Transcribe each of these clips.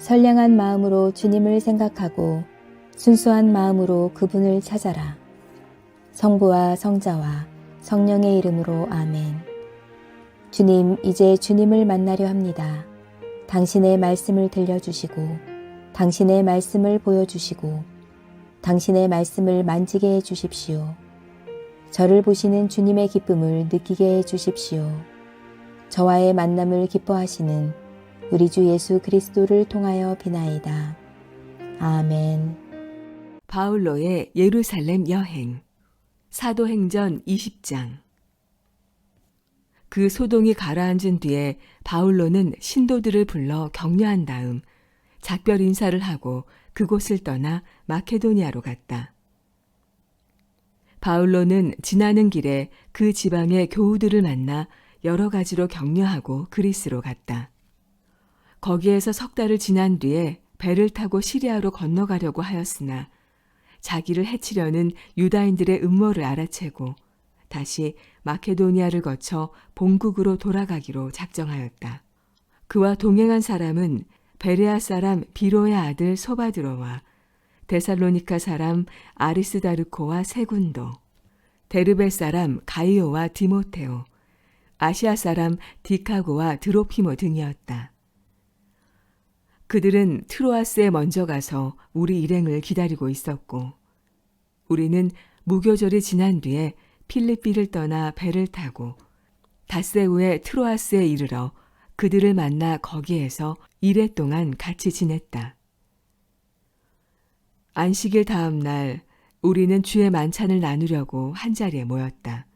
선량한 마음으로 주님을 생각하고 순수한 마음으로 그분을 찾아라. 성부와 성자와 성령의 이름으로 아멘. 주님, 이제 주님을 만나려 합니다. 당신의 말씀을 들려주시고 당신의 말씀을 보여주시고 당신의 말씀을 만지게 해주십시오. 저를 보시는 주님의 기쁨을 느끼게 해주십시오. 저와의 만남을 기뻐하시는 우리 주 예수 그리스도를 통하여 비나이다. 아멘. 바울로의 예루살렘 여행. 사도행전 20장. 그 소동이 가라앉은 뒤에 바울로는 신도들을 불러 격려한 다음 작별 인사를 하고 그곳을 떠나 마케도니아로 갔다. 바울로는 지나는 길에 그 지방의 교우들을 만나 여러 가지로 격려하고 그리스로 갔다. 거기에서 석 달을 지난 뒤에 배를 타고 시리아로 건너가려고 하였으나 자기를 해치려는 유다인들의 음모를 알아채고 다시 마케도니아를 거쳐 본국으로 돌아가기로 작정하였다. 그와 동행한 사람은 베레아 사람 비로의 아들 소바드로와 데살로니카 사람 아리스다르코와 세군도, 데르베 사람 가이오와 디모테오, 아시아 사람 디카고와 드로피모 등이었다. 그들은 트로아스에 먼저 가서 우리 일행을 기다리고 있었고 우리는 무교절이 지난 뒤에 필리삐를 떠나 배를 타고 닷새우의 트로아스에 이르러 그들을 만나 거기에서 이래 동안 같이 지냈다. 안식일 다음 날 우리는 주의 만찬을 나누려고 한자리에 모였다.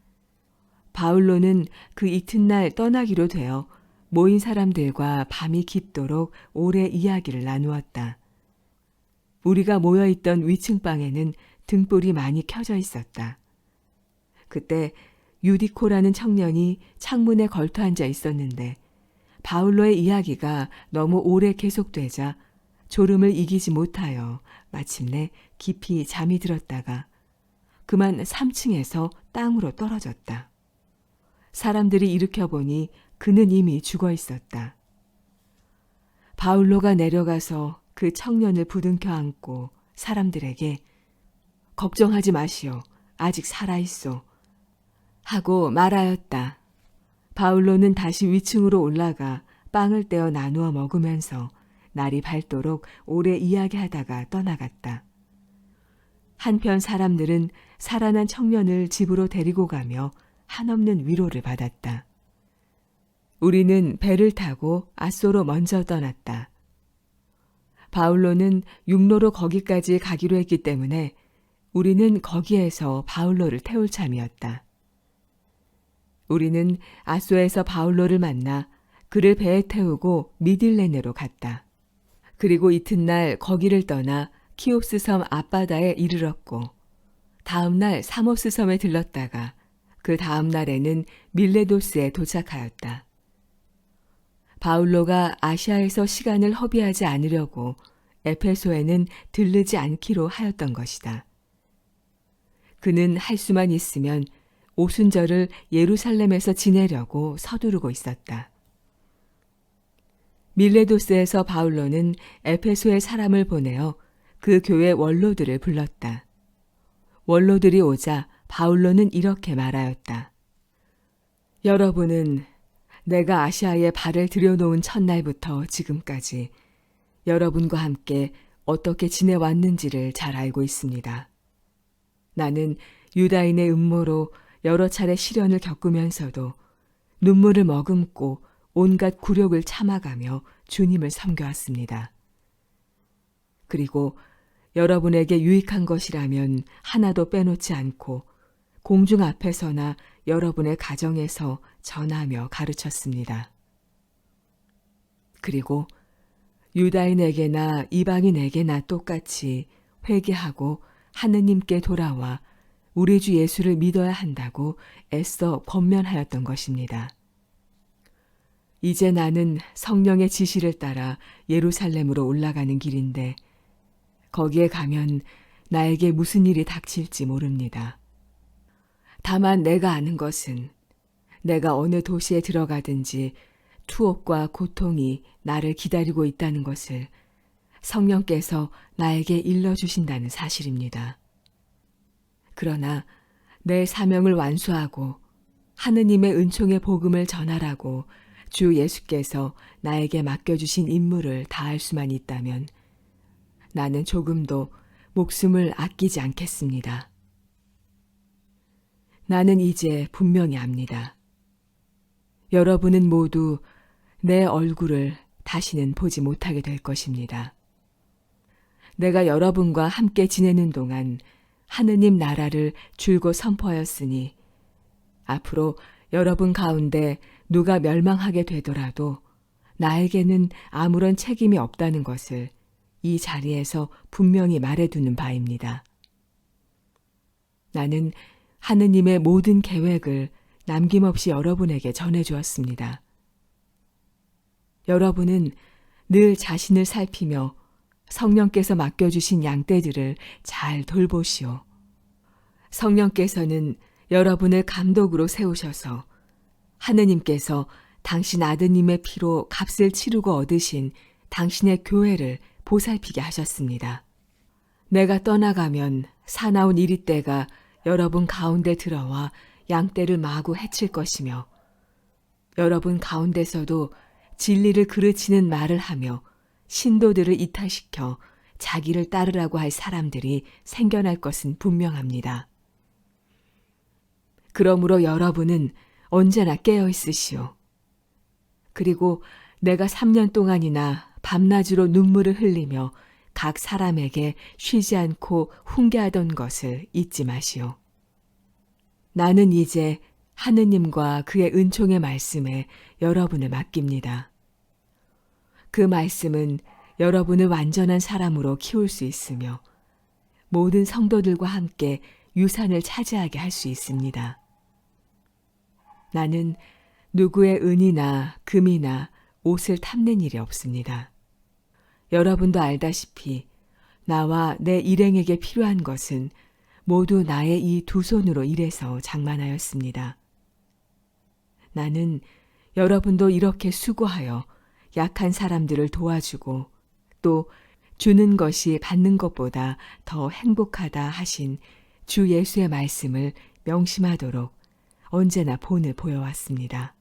바울로는 그 이튿날 떠나기로 되어 모인 사람들과 밤이 깊도록 오래 이야기를 나누었다. 우리가 모여있던 위층방에는 등불이 많이 켜져 있었다. 그때 유디코라는 청년이 창문에 걸터 앉아 있었는데 바울로의 이야기가 너무 오래 계속되자 졸음을 이기지 못하여 마침내 깊이 잠이 들었다가 그만 3층에서 땅으로 떨어졌다. 사람들이 일으켜보니 그는 이미 죽어 있었다. 바울로가 내려가서 그 청년을 부둥켜 안고 사람들에게 걱정하지 마시오. 아직 살아있소. 하고 말하였다. 바울로는 다시 위층으로 올라가 빵을 떼어 나누어 먹으면서 날이 밝도록 오래 이야기하다가 떠나갔다. 한편 사람들은 살아난 청년을 집으로 데리고 가며 한없는 위로를 받았다. 우리는 배를 타고 앗소로 먼저 떠났다. 바울로는 육로로 거기까지 가기로 했기 때문에 우리는 거기에서 바울로를 태울 참이었다. 우리는 앗소에서 바울로를 만나 그를 배에 태우고 미딜레네로 갔다. 그리고 이튿날 거기를 떠나 키옵스 섬 앞바다에 이르렀고 다음 날 사모스 섬에 들렀다가 그 다음 날에는 밀레도스에 도착하였다. 바울로가 아시아에서 시간을 허비하지 않으려고 에페소에는 들르지 않기로 하였던 것이다. 그는 할 수만 있으면 오순절을 예루살렘에서 지내려고 서두르고 있었다. 밀레도스에서 바울로는 에페소에 사람을 보내어 그 교회 원로들을 불렀다. 원로들이 오자 바울로는 이렇게 말하였다. 여러분은 내가 아시아에 발을 들여놓은 첫날부터 지금까지 여러분과 함께 어떻게 지내왔는지를 잘 알고 있습니다. 나는 유다인의 음모로 여러 차례 시련을 겪으면서도 눈물을 머금고 온갖 굴욕을 참아가며 주님을 섬겨왔습니다. 그리고 여러분에게 유익한 것이라면 하나도 빼놓지 않고 공중 앞에서나 여러분의 가정에서 전하며 가르쳤습니다. 그리고 유다인에게나 이방인에게나 똑같이 회개하고 하느님께 돌아와 우리 주 예수를 믿어야 한다고 애써 권면하였던 것입니다. 이제 나는 성령의 지시를 따라 예루살렘으로 올라가는 길인데 거기에 가면 나에게 무슨 일이 닥칠지 모릅니다. 다만 내가 아는 것은 내가 어느 도시에 들어가든지 투옥과 고통이 나를 기다리고 있다는 것을 성령께서 나에게 일러주신다는 사실입니다. 그러나 내 사명을 완수하고 하느님의 은총의 복음을 전하라고 주 예수께서 나에게 맡겨주신 임무를 다할 수만 있다면 나는 조금도 목숨을 아끼지 않겠습니다. 나는 이제 분명히 압니다. 여러분은 모두 내 얼굴을 다시는 보지 못하게 될 것입니다. 내가 여러분과 함께 지내는 동안 하느님 나라를 줄곧 선포하였으니 앞으로 여러분 가운데 누가 멸망하게 되더라도 나에게는 아무런 책임이 없다는 것을 이 자리에서 분명히 말해두는 바입니다. 나는 하느님의 모든 계획을 남김없이 여러분에게 전해주었습니다. 여러분은 늘 자신을 살피며 성령께서 맡겨주신 양떼들을 잘 돌보시오. 성령께서는 여러분을 감독으로 세우셔서 하느님께서 당신 아드님의 피로 값을 치르고 얻으신 당신의 교회를 보살피게 하셨습니다. 내가 떠나가면 사나운 이리떼가 여러분 가운데 들어와 양떼를 마구 해칠 것이며 여러분 가운데서도 진리를 그르치는 말을 하며 신도들을 이탈시켜 자기를 따르라고 할 사람들이 생겨날 것은 분명합니다. 그러므로 여러분은 언제나 깨어 있으시오. 그리고 내가 3년 동안이나 밤낮으로 눈물을 흘리며 각 사람에게 쉬지 않고 훈계하던 것을 잊지 마시오. 나는 이제 하느님과 그의 은총의 말씀에 여러분을 맡깁니다. 그 말씀은 여러분을 완전한 사람으로 키울 수 있으며 모든 성도들과 함께 유산을 차지하게 할 수 있습니다. 나는 누구의 은이나 금이나 옷을 탐낸 일이 없습니다. 여러분도 알다시피 나와 내 일행에게 필요한 것은 모두 나의 이 두 손으로 일해서 장만하였습니다. 나는 여러분도 이렇게 수고하여 약한 사람들을 도와주고 또 주는 것이 받는 것보다 더 행복하다 하신 주 예수의 말씀을 명심하도록 언제나 본을 보여왔습니다.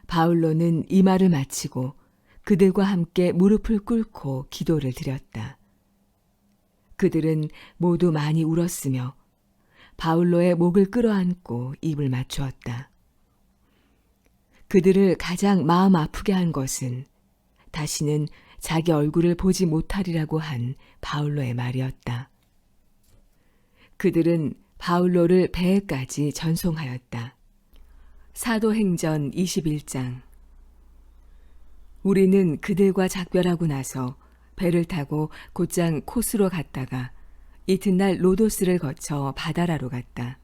바울로는 이 말을 마치고 그들과 함께 무릎을 꿇고 기도를 드렸다. 그들은 모두 많이 울었으며 바울로의 목을 끌어안고 입을 맞추었다. 그들을 가장 마음 아프게 한 것은 다시는 자기 얼굴을 보지 못하리라고 한 바울로의 말이었다. 그들은 바울로를 배에까지 전송하였다. 사도행전 21장. 우리는 그들과 작별하고 나서 배를 타고 곧장 코스로 갔다가 이튿날 로도스를 거쳐 바다라로 갔다.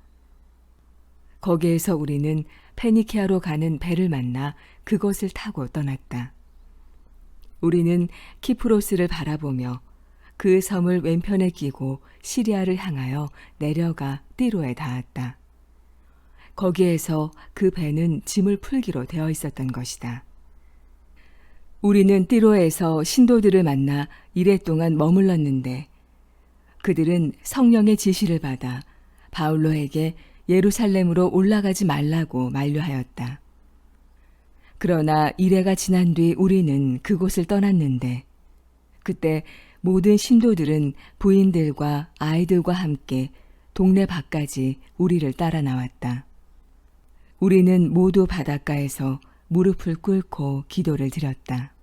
거기에서 우리는 페니키아로 가는 배를 만나 그것을 타고 떠났다. 우리는 키프로스를 바라보며 그 섬을 왼편에 끼고 시리아를 향하여 내려가 띠로에 닿았다. 거기에서 그 배는 짐을 풀기로 되어 있었던 것이다. 우리는 띠로에서 신도들을 만나 이래 동안 머물렀는데 그들은 성령의 지시를 받아 바울로에게 예루살렘으로 올라가지 말라고 만류하였다. 그러나 이래가 지난 뒤 우리는 그곳을 떠났는데 그때 모든 신도들은 부인들과 아이들과 함께 동네 밖까지 우리를 따라 나왔다. 우리는 모두 바닷가에서 무릎을 꿇고 기도를 드렸다.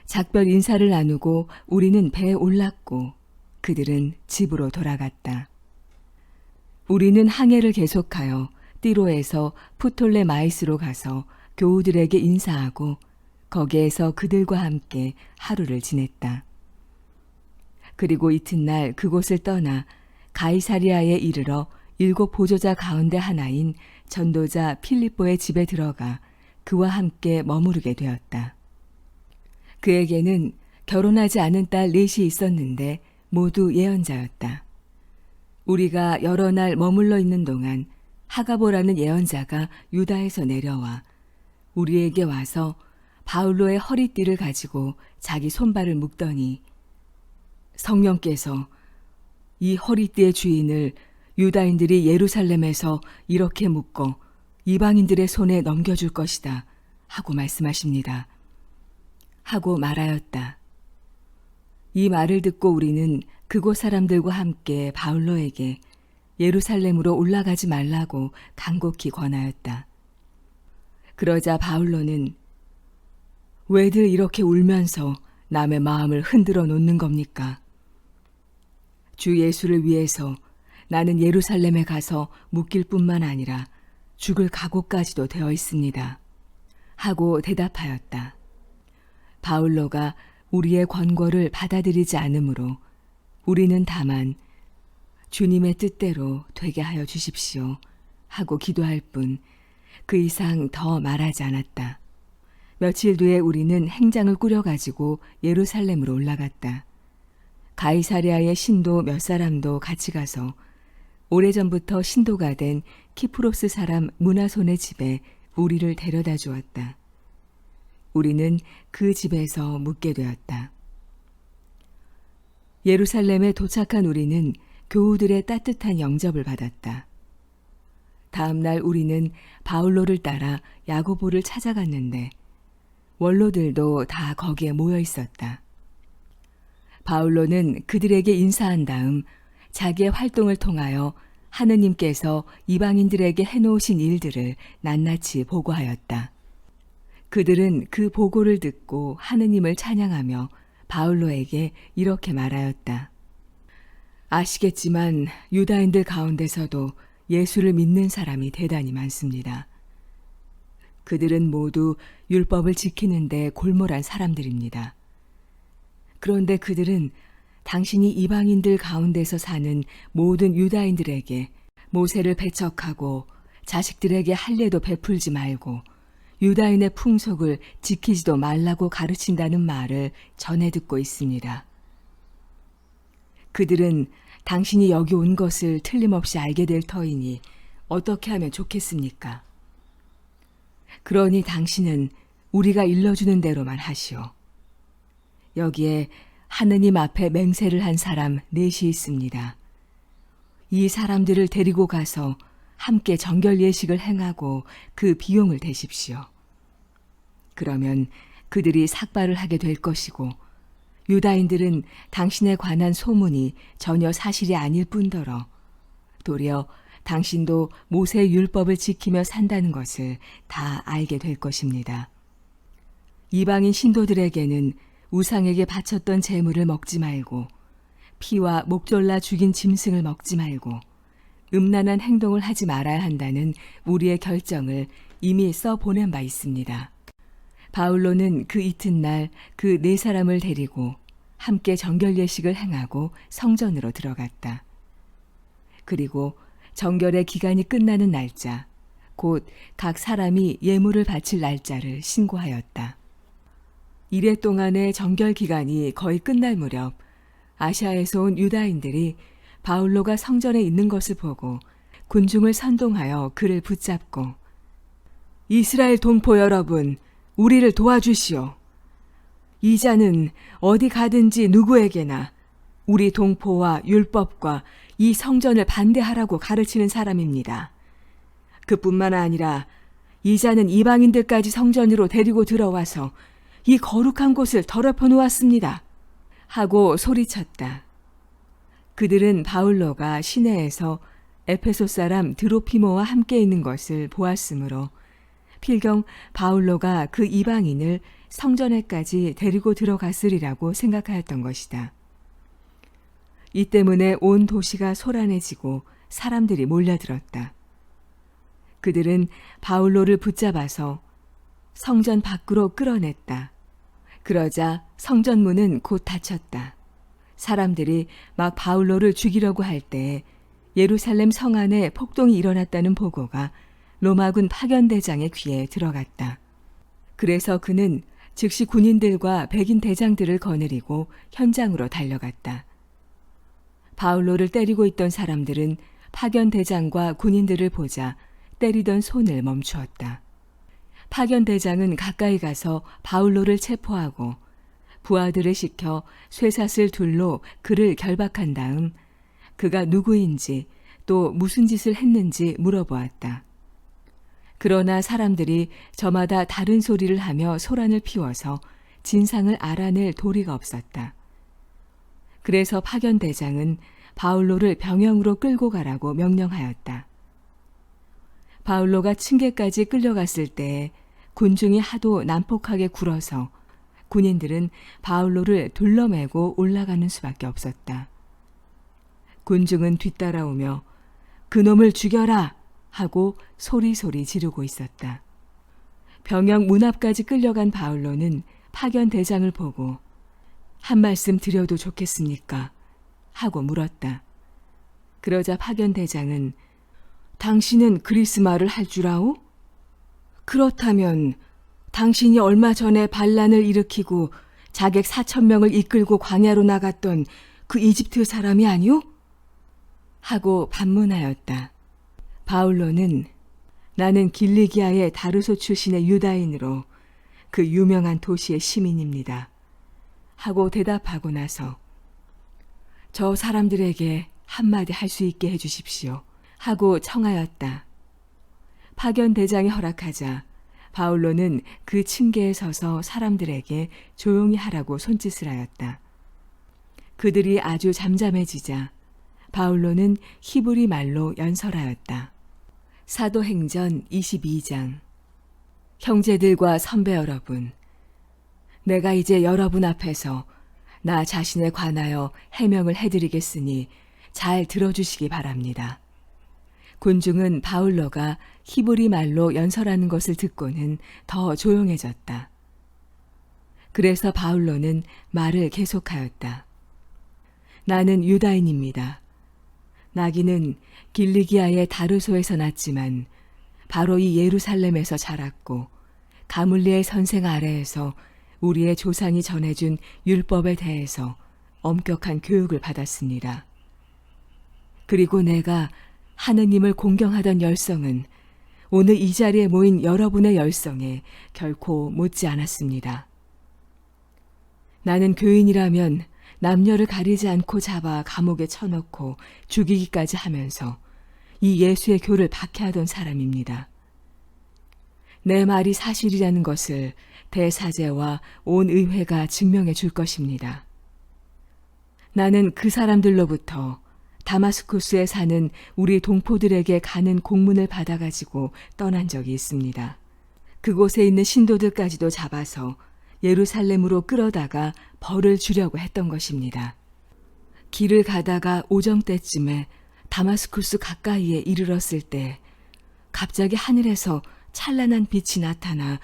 작별 인사를 나누고 우리는 배에 올랐고 그들은 집으로 돌아갔다. 우리는 항해를 계속하여 띠로에서 푸톨레마이스로 가서 교우들에게 인사하고 거기에서 그들과 함께 하루를 지냈다. 그리고 이튿날 그곳을 떠나 가이사리아에 이르러 7 보조자 가운데 하나인 전도자 필립보의 집에 들어가 그와 함께 머무르게 되었다. 그에게는 결혼하지 않은 딸 4이 있었는데 모두 예언자였다. 우리가 여러 날 머물러 있는 동안 하가보라는 예언자가 유다에서 내려와 우리에게 와서 바울로의 허리띠를 가지고 자기 손발을 묶더니 성령께서 이 허리띠의 주인을 유다인들이 예루살렘에서 이렇게 묶어 이방인들의 손에 넘겨줄 것이다 하고 말씀하십니다. 하고 말하였다. 이 말을 듣고 우리는 그곳 사람들과 함께 바울로에게 예루살렘으로 올라가지 말라고 간곡히 권하였다. 그러자 바울로는 왜들 이렇게 울면서 남의 마음을 흔들어 놓는 겁니까? 주 예수를 위해서 나는 예루살렘에 가서 묶일 뿐만 아니라 죽을 각오까지도 되어 있습니다. 하고 대답하였다. 바울로가 우리의 권고를 받아들이지 않으므로 우리는 다만 주님의 뜻대로 되게 하여 주십시오 하고 기도할 뿐 그 이상 더 말하지 않았다. 며칠 뒤에 우리는 행장을 꾸려가지고 예루살렘으로 올라갔다. 가이사랴의 신도 몇 사람도 같이 가서 오래전부터 신도가 된 키프로스 사람 무나손의 집에 우리를 데려다 주었다. 우리는 그 집에서 묵게 되었다. 예루살렘에 도착한 우리는 교우들의 따뜻한 영접을 받았다. 다음 날 우리는 바울로를 따라 야고보를 찾아갔는데 원로들도 다 거기에 모여 있었다. 바울로는 그들에게 인사한 다음 자기의 활동을 통하여 하느님께서 이방인들에게 해놓으신 일들을 낱낱이 보고하였다. 그들은 그 보고를 듣고 하느님을 찬양하며 바울로에게 이렇게 말하였다. 아시겠지만 유다인들 가운데서도 예수를 믿는 사람이 대단히 많습니다. 그들은 모두 율법을 지키는데 골몰한 사람들입니다. 그런데 그들은 당신이 이방인들 가운데서 사는 모든 유다인들에게 모세를 배척하고 자식들에게 할례도 베풀지 말고 유다인의 풍속을 지키지도 말라고 가르친다는 말을 전해 듣고 있습니다. 그들은 당신이 여기 온 것을 틀림없이 알게 될 터이니 어떻게 하면 좋겠습니까? 그러니 당신은 우리가 일러주는 대로만 하시오. 여기에 하느님 앞에 맹세를 한 사람 넷이 있습니다. 이 사람들을 데리고 가서 함께 정결 예식을 행하고 그 비용을 대십시오. 그러면 그들이 삭발을 하게 될 것이고 유다인들은 당신에 관한 소문이 전혀 사실이 아닐 뿐더러 도리어 당신도 모세의 율법을 지키며 산다는 것을 다 알게 될 것입니다. 이방인 신도들에게는 우상에게 바쳤던 제물을 먹지 말고 피와 목졸라 죽인 짐승을 먹지 말고 음란한 행동을 하지 말아야 한다는 우리의 결정을 이미 써보낸 바 있습니다. 바울로는 그 이튿날 그 네 사람을 데리고 함께 정결 예식을 행하고 성전으로 들어갔다. 그리고 정결의 기간이 끝나는 날짜, 곧 각 사람이 예물을 바칠 날짜를 신고하였다. 이래 동안의 정결 기간이 거의 끝날 무렵 아시아에서 온 유다인들이 바울로가 성전에 있는 것을 보고 군중을 선동하여 그를 붙잡고 이스라엘 동포 여러분, 우리를 도와주시오. 이 자는 어디 가든지 누구에게나 우리 동포와 율법과 이 성전을 반대하라고 가르치는 사람입니다. 그뿐만 아니라 이 자는 이방인들까지 성전으로 데리고 들어와서 이 거룩한 곳을 더럽혀 놓았습니다. 하고 소리쳤다. 그들은 바울로가 시내에서 에페소 사람 드로피모와 함께 있는 것을 보았으므로 필경 바울로가 그 이방인을 성전에까지 데리고 들어갔으리라고 생각하였던 것이다. 이 때문에 온 도시가 소란해지고 사람들이 몰려들었다. 그들은 바울로를 붙잡아서 성전 밖으로 끌어냈다. 그러자 성전 문은 곧 닫혔다. 사람들이 막 바울로를 죽이려고 할 때에 예루살렘 성 안에 폭동이 일어났다는 보고가 로마군 파견대장의 귀에 들어갔다. 그래서 그는 즉시 군인들과 백인 대장들을 거느리고 현장으로 달려갔다. 바울로를 때리고 있던 사람들은 파견대장과 군인들을 보자 때리던 손을 멈추었다. 파견 대장은 가까이 가서 바울로를 체포하고 부하들을 시켜 쇠사슬 둘로 그를 결박한 다음 그가 누구인지 또 무슨 짓을 했는지 물어보았다. 그러나 사람들이 저마다 다른 소리를 하며 소란을 피워서 진상을 알아낼 도리가 없었다. 그래서 파견 대장은 바울로를 병영으로 끌고 가라고 명령하였다. 바울로가 층계까지 끌려갔을 때에 군중이 하도 난폭하게 굴어서 군인들은 바울로를 둘러매고 올라가는 수밖에 없었다. 군중은 뒤따라오며 그놈을 죽여라 하고 소리소리 지르고 있었다. 병영 문 앞까지 끌려간 바울로는 파견 대장을 보고 한 말씀 드려도 좋겠습니까? 하고 물었다. 그러자 파견 대장은 당신은 그리스 말을 할 줄 아오? 그렇다면 당신이 얼마 전에 반란을 일으키고 자객 4,000명을 이끌고 광야로 나갔던 그 이집트 사람이 아니오? 하고 반문하였다. 바울로는 나는 길리기아의 다르소 출신의 유다인으로 그 유명한 도시의 시민입니다. 하고 대답하고 나서 저 사람들에게 한마디 할 수 있게 해주십시오. 하고 청하였다. 파견 대장이 허락하자 바울로는 그 층계에 서서 사람들에게 조용히 하라고 손짓을 하였다. 그들이 아주 잠잠해지자 바울로는 히브리 말로 연설하였다. 사도행전 22장. 형제들과 선배 여러분, 내가 이제 여러분 앞에서 나 자신에 관하여 해명을 해드리겠으니 잘 들어주시기 바랍니다. 군중은 바울로가 히브리 말로 연설하는 것을 듣고는 더 조용해졌다. 그래서 바울로는 말을 계속하였다. 나는 유다인입니다. 나기는 길리기아의 다르소에서 났지만 바로 이 예루살렘에서 자랐고 가물리의 선생 아래에서 우리의 조상이 전해준 율법에 대해서 엄격한 교육을 받았습니다. 그리고 내가 하느님을 공경하던 열성은 오늘 이 자리에 모인 여러분의 열성에 결코 못지 않았습니다. 나는 교인이라면 남녀를 가리지 않고 잡아 감옥에 쳐넣고 죽이기까지 하면서 이 예수의 교를 박해하던 사람입니다. 내 말이 사실이라는 것을 대사제와 온 의회가 증명해 줄 것입니다. 나는 그 사람들로부터 다마스쿠스에 사는 우리 동포들에게 가는 공문을 받아가지고 떠난 적이 있습니다. 그곳에 있는 신도들까지도 잡아서 예루살렘으로 끌어다가 벌을 주려고 했던 것입니다. 길을 가다가 오정 때쯤에 다마스쿠스 가까이에 이르렀을 때 갑자기 하늘에서 찬란한 빛이 나타나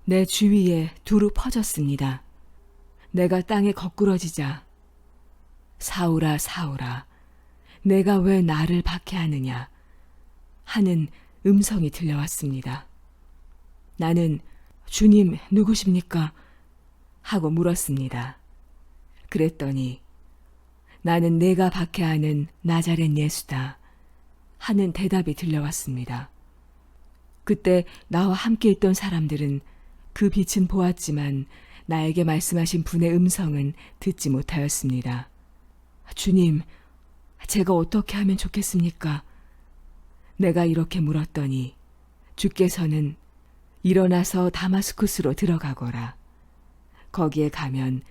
내 주위에 두루 퍼졌습니다. 내가 땅에 거꾸러지자 사울아 사울아 내가 왜 나를 박해하느냐 하는 음성이 들려왔습니다. 나는 주님 누구십니까? 하고 물었습니다. 그랬더니 나는 내가 박해하는 나자렛 예수다 하는 대답이 들려왔습니다. 그때 나와 함께 있던 사람들은 그 빛은 보았지만 나에게 말씀하신 분의 음성은 듣지 못하였습니다. 주님, 제가 어떻게 하면 좋겠습니까? 내가 이렇게 물었더니 주께서는 일어나서 다마스쿠스로 들어가거라. 거기에 가면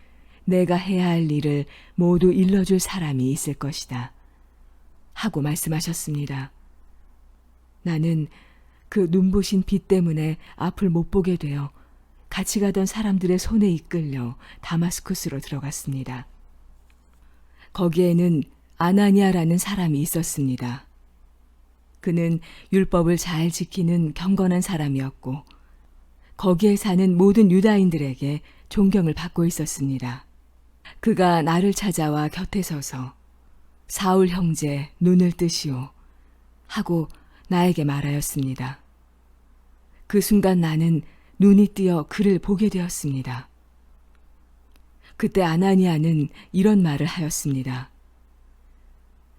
내가 해야 할 일을 모두 일러줄 사람이 있을 것이다. 하고 말씀하셨습니다. 나는 그 눈부신 빛 때문에 앞을 못 보게 되어 같이 가던 사람들의 손에 이끌려 다마스쿠스로 들어갔습니다. 거기에는 아나니아라는 사람이 있었습니다. 그는 율법을 잘 지키는 경건한 사람이었고 거기에 사는 모든 유다인들에게 존경을 받고 있었습니다. 그가 나를 찾아와 곁에 서서 사울 형제 눈을 뜨시오 하고 나에게 말하였습니다. 그 순간 나는 눈이 띄어 그를 보게 되었습니다. 그때 아나니아는 이런 말을 하였습니다.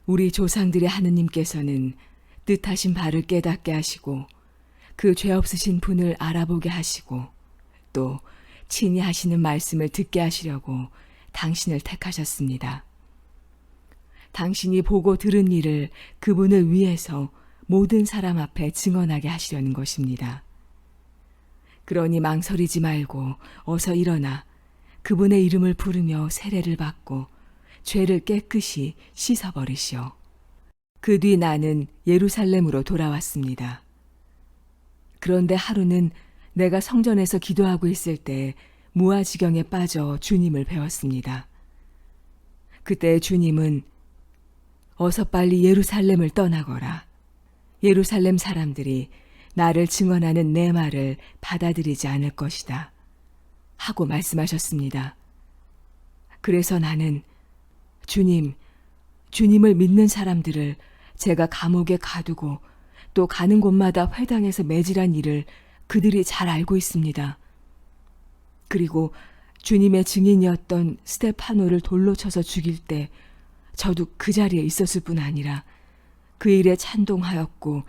우리 조상들의 하느님께서는 뜻하신 바를 깨닫게 하시고 그 죄 없으신 분을 알아보게 하시고 또 친히 하시는 말씀을 듣게 하시려고 당신을 택하셨습니다. 당신이 보고 들은 일을 그분을 위해서 모든 사람 앞에 증언하게 하시려는 것입니다. 그러니 망설이지 말고 어서 일어나 그분의 이름을 부르며 세례를 받고 죄를 깨끗이 씻어버리시오. 그 뒤 나는 예루살렘으로 돌아왔습니다. 그런데 하루는 내가 성전에서 기도하고 있을 때 무아지경에 빠져 주님을 배웠습니다. 그때 주님은 어서 빨리 예루살렘을 떠나거라. 예루살렘 사람들이 나를 증언하는 내 말을 받아들이지 않을 것이다. 하고 말씀하셨습니다. 그래서 나는 주님을 믿는 사람들을 제가 감옥에 가두고 또 가는 곳마다 회당에서 매질한 일을 그들이 잘 알고 있습니다. 그리고 주님의 증인이었던 스테파노를 돌로 쳐서 죽일 때 저도 그 자리에 있었을 뿐 아니라 그 일에 찬동하였고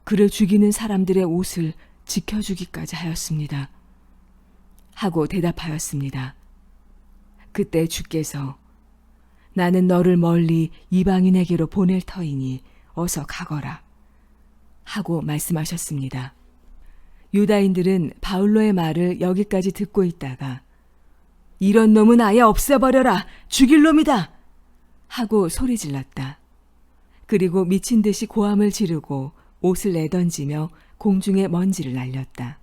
그를 죽이는 사람들의 옷을 지켜주기까지 하였습니다. 하고 대답하였습니다. 그때 주께서 나는 너를 멀리 이방인에게로 보낼 터이니 어서 가거라 하고 말씀하셨습니다. 유다인들은 바울로의 말을 여기까지 듣고 있다가 이런 놈은 아예 없애버려라! 죽일 놈이다! 하고 소리질렀다. 그리고 미친 듯이 고함을 지르고 옷을 내던지며 공중에 먼지를 날렸다.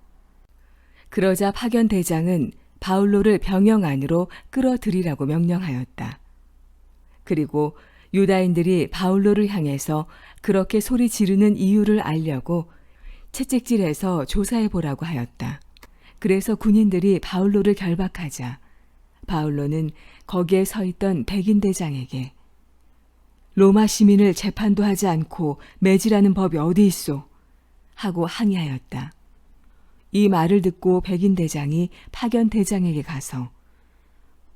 그러자 파견 대장은 바울로를 병영 안으로 끌어들이라고 명령하였다. 그리고 유다인들이 바울로를 향해서 그렇게 소리 지르는 이유를 알려고 채찍질해서 조사해 보라고 하였다. 그래서 군인들이 바울로를 결박하자 바울로는 거기에 서 있던 백인 대장에게 로마 시민을 재판도 하지 않고 매질하는 법이 어디 있소? 하고 항의하였다. 이 말을 듣고 백인 대장이 파견 대장에게 가서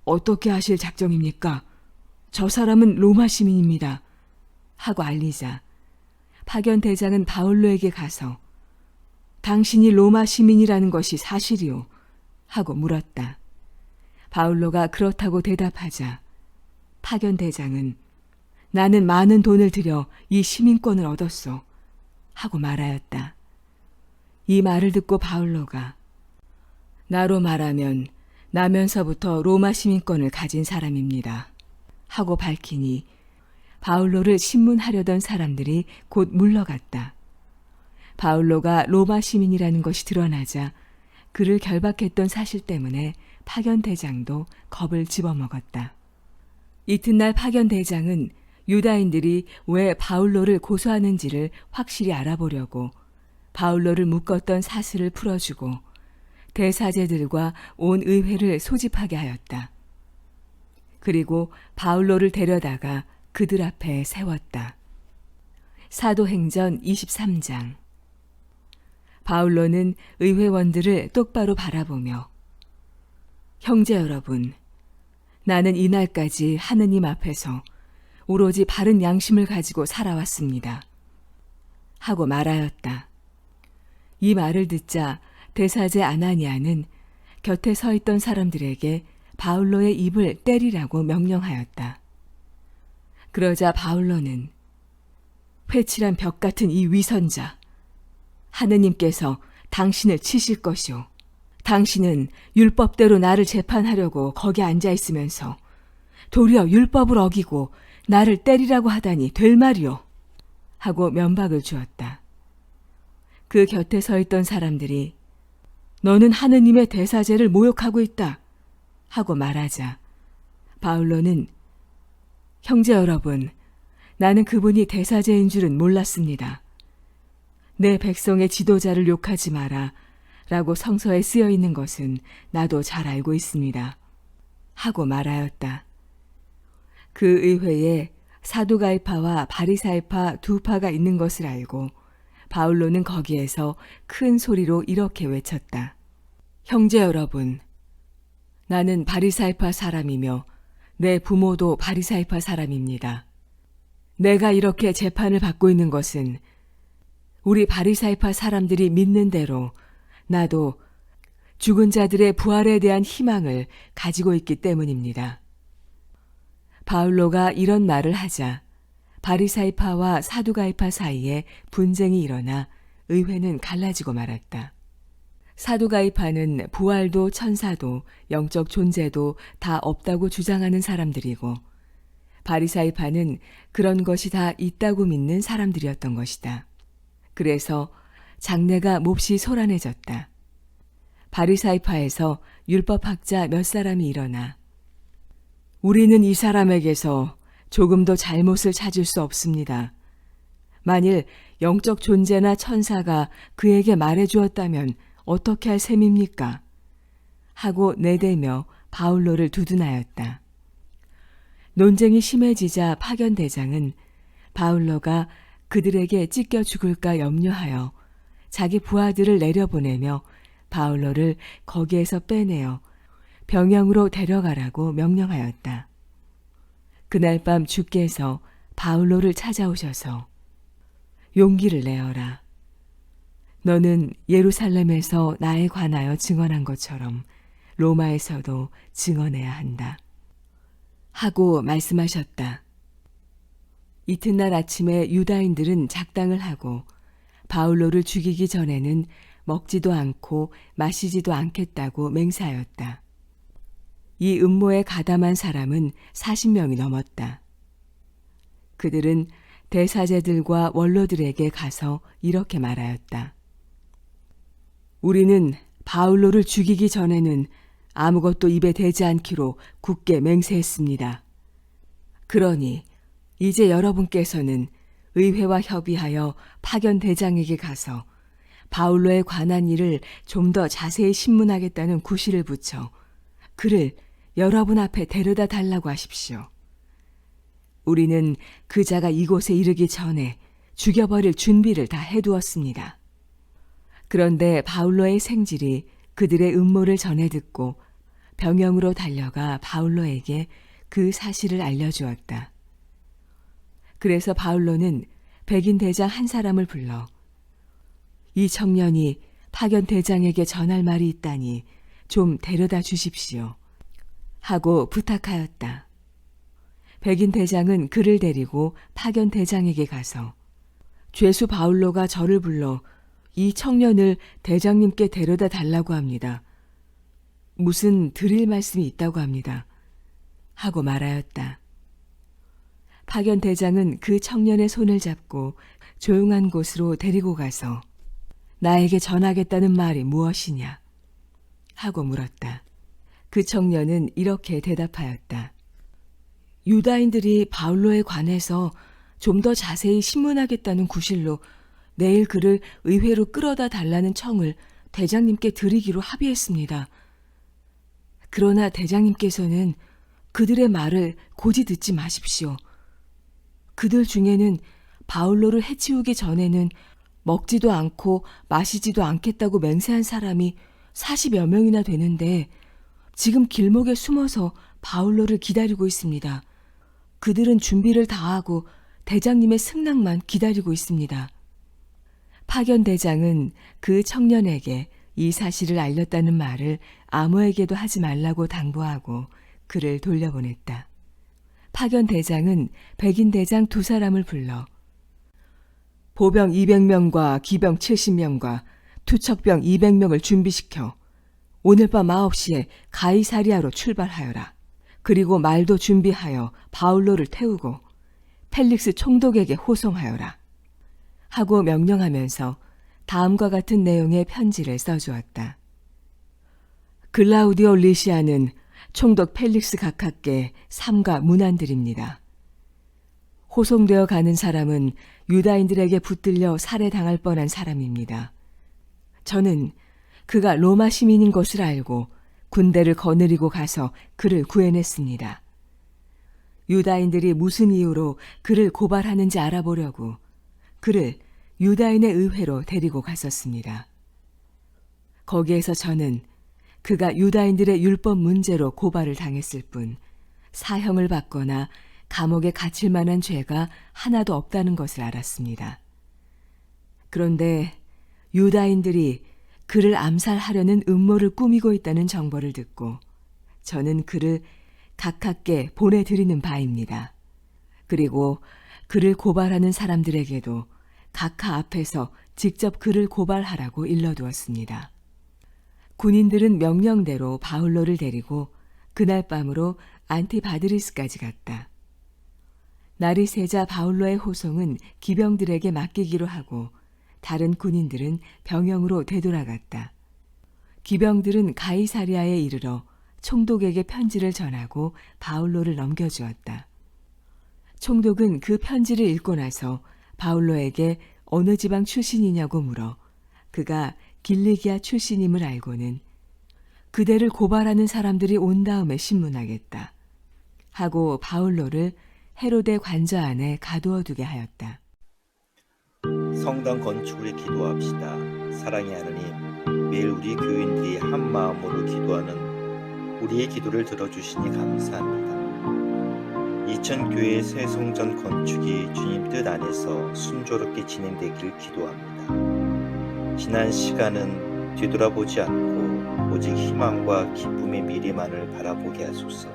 어떻게 하실 작정입니까? 저 사람은 로마 시민입니다. 하고 알리자 파견 대장은 바울로에게 가서 당신이 로마 시민이라는 것이 사실이오? 하고 물었다. 바울로가 그렇다고 대답하자 파견 대장은 나는 많은 돈을 들여 이 시민권을 얻었소. 하고 말하였다. 이 말을 듣고 바울로가 나로 말하면 나면서부터 로마 시민권을 가진 사람입니다. 하고 밝히니 바울로를 신문하려던 사람들이 곧 물러갔다. 바울로가 로마 시민이라는 것이 드러나자 그를 결박했던 사실 때문에 파견 대장도 겁을 집어먹었다. 이튿날 파견 대장은 유다인들이 왜 바울로를 고소하는지를 확실히 알아보려고 바울로를 묶었던 사슬을 풀어주고 대사제들과 온 의회를 소집하게 하였다. 그리고 바울로를 데려다가 그들 앞에 세웠다. 사도행전 23장. 바울로는 의회원들을 똑바로 바라보며 형제 여러분, 나는 이날까지 하느님 앞에서 오로지 바른 양심을 가지고 살아왔습니다. 하고 말하였다. 이 말을 듣자 대사제 아나니아는 곁에 서 있던 사람들에게 바울로의 입을 때리라고 명령하였다. 그러자 바울로는 회칠한 벽 같은 이 위선자, 하느님께서 당신을 치실 것이오. 당신은 율법대로 나를 재판하려고 거기 앉아 있으면서 도리어 율법을 어기고 나를 때리라고 하다니 될 말이오. 하고 면박을 주었다. 그 곁에 서 있던 사람들이 너는 하느님의 대사제를 모욕하고 있다. 하고 말하자 바울로는 형제 여러분, 나는 그분이 대사제인 줄은 몰랐습니다. 내 백성의 지도자를 욕하지 마라 라고 성서에 쓰여 있는 것은 나도 잘 알고 있습니다. 하고 말하였다. 그 의회에 사두가이파와 바리사이파 두 파가 있는 것을 알고 바울로는 거기에서 큰 소리로 이렇게 외쳤다. 형제 여러분, 나는 바리사이파 사람이며 내 부모도 바리사이파 사람입니다. 내가 이렇게 재판을 받고 있는 것은 우리 바리사이파 사람들이 믿는 대로 나도 죽은 자들의 부활에 대한 희망을 가지고 있기 때문입니다. 바울로가 이런 말을 하자 바리사이파와 사두가이파 사이에 분쟁이 일어나 의회는 갈라지고 말았다. 사두가이파는 부활도 천사도 영적 존재도 다 없다고 주장하는 사람들이고 바리사이파는 그런 것이 다 있다고 믿는 사람들이었던 것이다. 그래서 장내가 몹시 소란해졌다. 바리사이파에서 율법학자 몇 사람이 일어나 우리는 이 사람에게서 조금도 잘못을 찾을 수 없습니다. 만일 영적 존재나 천사가 그에게 말해주었다면 어떻게 할 셈입니까? 하고 내대며 바울로를 두둔하였다. 논쟁이 심해지자 파견대장은 바울로가 그들에게 찢겨 죽을까 염려하여 자기 부하들을 내려보내며 바울로를 거기에서 빼내어 병영으로 데려가라고 명령하였다. 그날 밤 주께서 바울로를 찾아오셔서 용기를 내어라. 너는 예루살렘에서 나에 관하여 증언한 것처럼 로마에서도 증언해야 한다. 하고 말씀하셨다. 이튿날 아침에 유다인들은 작당을 하고 바울로를 죽이기 전에는 먹지도 않고 마시지도 않겠다고 맹세하였다. 이 음모에 가담한 사람은 40명이 넘었다. 그들은 대사제들과 원로들에게 가서 이렇게 말하였다. 우리는 바울로를 죽이기 전에는 아무것도 입에 대지 않기로 굳게 맹세했습니다. 그러니 이제 여러분께서는 의회와 협의하여 파견대장에게 가서 바울로에 관한 일을 좀 더 자세히 신문하겠다는 구실을 붙여 그를 여러분 앞에 데려다 달라고 하십시오. 우리는 그 자가 이곳에 이르기 전에 죽여버릴 준비를 다 해두었습니다. 그런데 바울로의 생질이 그들의 음모를 전해 듣고 병영으로 달려가 바울로에게 그 사실을 알려주었다. 그래서 바울로는 백인 대장 한 사람을 불러 이 청년이 파견 대장에게 전할 말이 있다니 좀 데려다 주십시오. 하고 부탁하였다. 백인 대장은 그를 데리고 파견 대장에게 가서 죄수 바울로가 저를 불러 이 청년을 대장님께 데려다 달라고 합니다. 무슨 드릴 말씀이 있다고 합니다. 하고 말하였다. 파견 대장은 그 청년의 손을 잡고 조용한 곳으로 데리고 가서 나에게 전하겠다는 말이 무엇이냐? 하고 물었다. 그 청년은 이렇게 대답하였다. 유다인들이 바울로에 관해서 좀 더 자세히 신문하겠다는 구실로 내일 그를 의회로 끌어다 달라는 청을 대장님께 드리기로 합의했습니다. 그러나 대장님께서는 그들의 말을 고지 듣지 마십시오. 그들 중에는 바울로를 해치우기 전에는 먹지도 않고 마시지도 않겠다고 맹세한 사람이 40여 명이나 되는데 지금 길목에 숨어서 바울로를 기다리고 있습니다. 그들은 준비를 다하고 대장님의 승낙만 기다리고 있습니다. 파견 대장은 그 청년에게 이 사실을 알렸다는 말을 아무에게도 하지 말라고 당부하고 그를 돌려보냈다. 파견 대장은 백인 대장 2사람을 불러 보병 200명과 기병 70명과 투척병 200명을 준비시켜 오늘 밤 9시에 가이사리아로 출발하여라. 그리고 말도 준비하여 바울로를 태우고 펠릭스 총독에게 호송하여라. 하고 명령하면서 다음과 같은 내용의 편지를 써주었다. 글라우디오 리시아는 총독 펠릭스 각하께 삼가 문안드립니다. 호송되어 가는 사람은 유다인들에게 붙들려 살해당할 뻔한 사람입니다. 저는 그가 로마 시민인 것을 알고 군대를 거느리고 가서 그를 구해냈습니다. 유다인들이 무슨 이유로 그를 고발하는지 알아보려고 그를 유다인의 의회로 데리고 갔었습니다. 거기에서 저는 그가 유다인들의 율법 문제로 고발을 당했을 뿐 사형을 받거나 감옥에 갇힐 만한 죄가 하나도 없다는 것을 알았습니다. 그런데 유다인들이 그를 암살하려는 음모를 꾸미고 있다는 정보를 듣고 저는 그를 가깝게 보내드리는 바입니다. 그리고 그를 고발하는 사람들에게도 각하 앞에서 직접 그를 고발하라고 일러두었습니다. 군인들은 명령대로 바울로를 데리고 그날 밤으로 안티바드리스까지 갔다. 날이 새자 바울로의 호송은 기병들에게 맡기기로 하고 다른 군인들은 병영으로 되돌아갔다. 기병들은 가이사리아에 이르러 총독에게 편지를 전하고 바울로를 넘겨주었다. 총독은 그 편지를 읽고 나서 바울로에게 어느 지방 출신이냐고 물어 그가 길리기아 출신임을 알고는 그대를 고발하는 사람들이 온 다음에 신문하겠다 하고 바울로를 헤로데 관저 안에 가두어두게 하였다. 성당 건축을 기도합시다. 사랑의 하느님, 매일 우리 교인들이 한 마음으로 기도하는 우리의 기도를 들어주시니 감사합니다. 이천교회 새 성전 건축이 주님 뜻 안에서 순조롭게 진행되길 기도합니다. 지난 시간은 뒤돌아보지 않고 오직 희망과 기쁨의 미래만을 바라보게 하소서.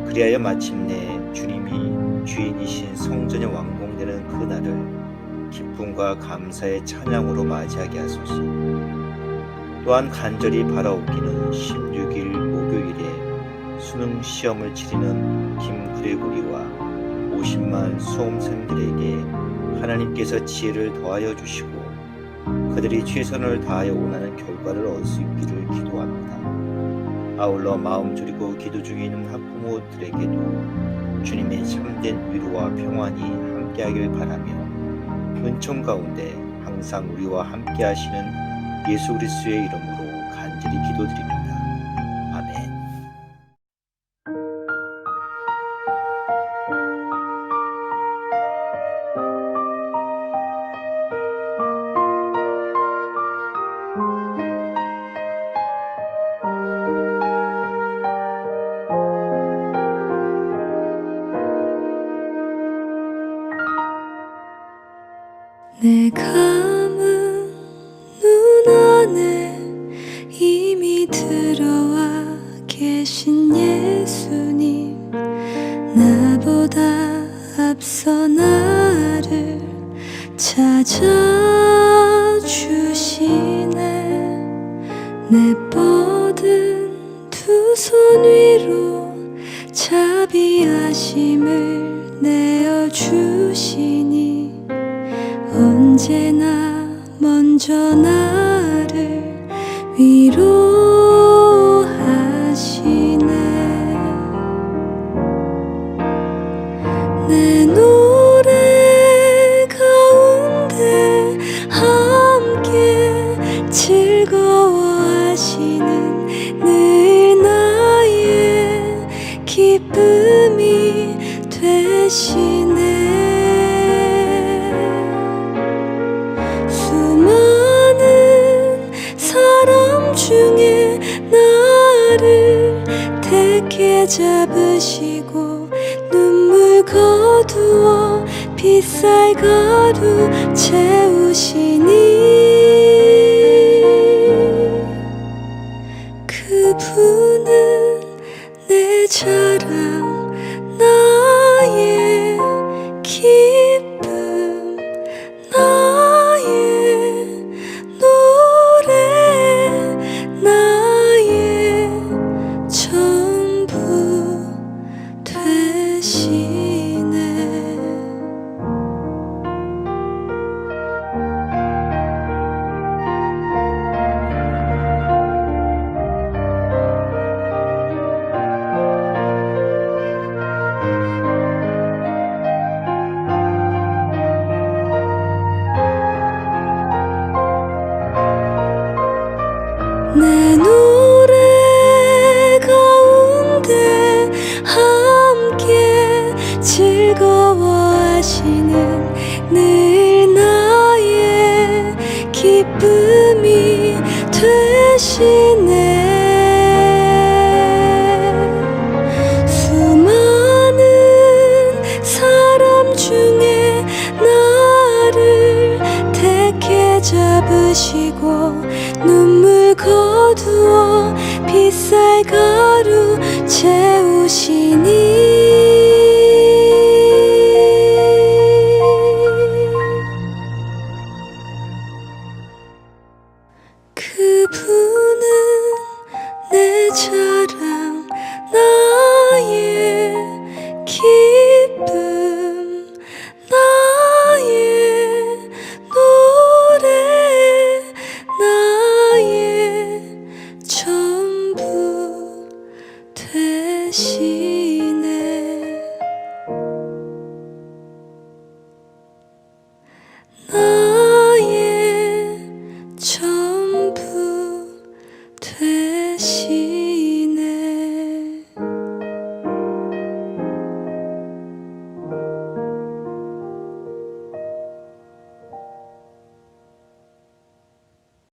그리하여 마침내 주님이 주인이신 성전이 완공되는 그날을 기쁨과 감사의 찬양으로 맞이하게 하소서. 또한 간절히 바라옵기는 16일 목요일에 수능 시험을 치르는 김그레고리와 50만 수험생들에게 하나님께서 지혜를 더하여 주시고 그들이 최선을 다하여 원하는 결과를 얻을 수 있기를 기도합니다. 아울러 마음 졸이고 기도 중에 있는 학부모들에게도 주님의 참된 위로와 평안이 함께하길 바라며 은총 가운데 항상 우리와 함께 하시는 예수 그리스도의 이름으로 간절히 기도드립니다. 아멘. 내 감은 눈 안에 이미 들어와 계신 예수님, 나보다 앞서 나를 찾아주시네. 내 뻗은 두 손 위로 자비하심을 내어주시니 언제나 먼저 나를 위로하시네. 내 노래 가운데 함께 즐거워하시는 늘 나의 기쁨이 되시네. 중에 나를 택해 잡으시고 눈물 거두어 빗살 가루 채우시니 그분은 내 자랑 나의 기쁨 나의 노래 나의 전부 되시네. 내 노래 가운데 함께 즐거워하시는 늘 나의 기쁨이 되시네. 수많은 사람 중에 나를 햇살 가루 채우시니 그분은 내 자랑